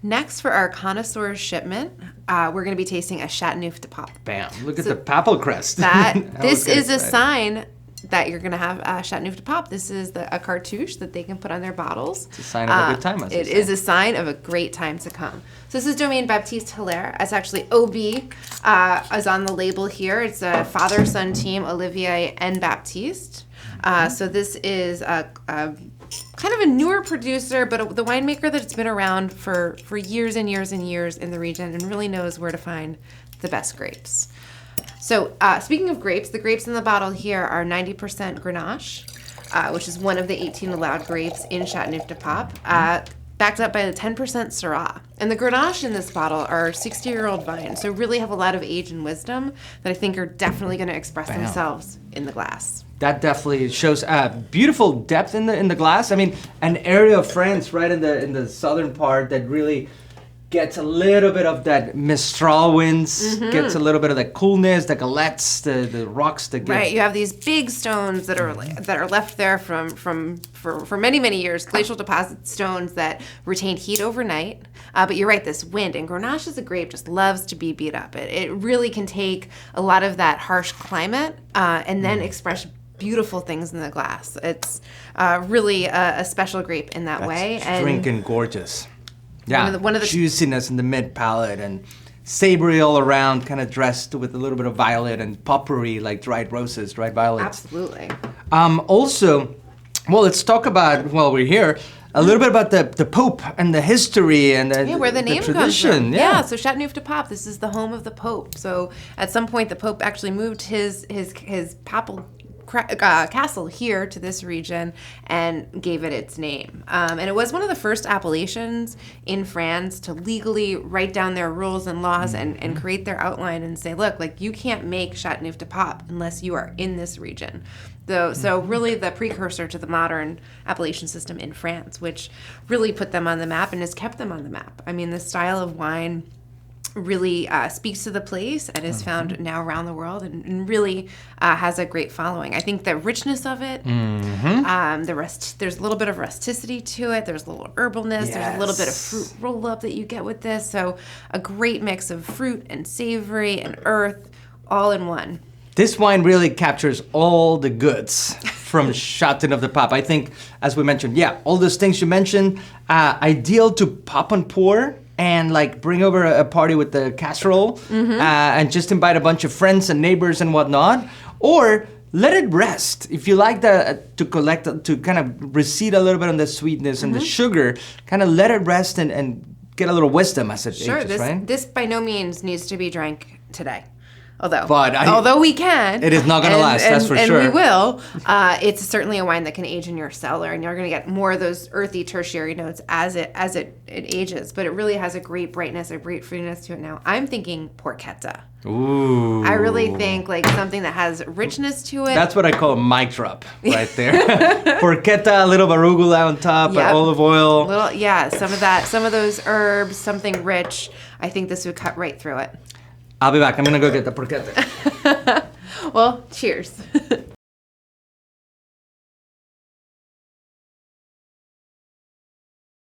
Next, for our connoisseur shipment, we're going to be tasting a Chateauneuf-du-pape. Bam! Look at the papal crest. This is a sign that you're going to have Chateauneuf-du-pape. This is a cartouche that they can put on their bottles. It's a sign of a good time. It is a sign of a great time to come. So this is Domaine Baptiste Hillaire. It's actually OB is on the label here. It's a father-son team, Olivier and Baptiste. So this is a kind of a newer producer, but the winemaker that's been around for years and years and years in the region and really knows where to find the best grapes. So speaking of grapes, the grapes in the bottle here are 90% Grenache, which is one of the 18 allowed grapes in Chateauneuf-du-pape, backed up by the 10% Syrah. And the Grenache in this bottle are 60-year-old vines, so really have a lot of age and wisdom that I think are definitely going to express themselves in the glass. That definitely shows beautiful depth in the glass. I mean, an area of France right in the southern part that really gets a little bit of that Mistral winds, gets a little bit of the coolness, the galettes, the rocks that get... Right, you have these big stones that are left there for many years, glacial deposit stones that retain heat overnight. But you're right, this wind, and Grenache as a grape just loves to be beat up. It really can take a lot of that harsh climate and then express beautiful things in the glass. It's really a special grape in that way. And drinking gorgeous. Yeah, one of the juiciness in the mid palate and savory all around, kind of dressed with a little bit of violet and potpourri like dried roses, dried violets. Absolutely. Also, well, let's talk about, while we're here, a little bit about the Pope and the history and where the name tradition. Comes from. Yeah, so Chateauneuf-du-Pape, this is the home of the Pope. So at some point, the Pope actually moved his papal castle here to this region and gave it its name. And it was one of the first appellations in France to legally write down their rules and laws and create their outline and say, look, like you can't make Chateauneuf-du-Pape unless you are in this region. So really the precursor to the modern appellation system in France, which really put them on the map and has kept them on the map. I mean, the style of wine really speaks to the place and is found now around the world and really has a great following. I think the richness of it, there's a little bit of rusticity to it. There's a little herbalness. Yes. There's a little bit of fruit roll-up that you get with this. So a great mix of fruit and savory and earth all in one. This wine really captures all the goods from Chateauneuf-du-Pape. I think, as we mentioned, all those things you mentioned, ideal to pop and pour and like bring over a party with the casserole and just invite a bunch of friends and neighbors and whatnot. Or let it rest. If you like to kind of recede a little bit on the sweetness and the sugar, kind of let it rest and get a little wisdom as it ages, right? This by no means needs to be drank today. Although we can. It is not going to last, that's for sure. And we will. It's certainly a wine that can age in your cellar, and you're going to get more of those earthy tertiary notes as it ages. But it really has a great brightness, a great fruitiness to it now. I'm thinking porchetta. Ooh. I really think like something that has richness to it. That's what I call a mic drop right there. Porchetta, a little arugula on top, olive oil. Some of those herbs, something rich. I think this would cut right through it. I'll be back. I'm going to go get the porchetta. Well, cheers.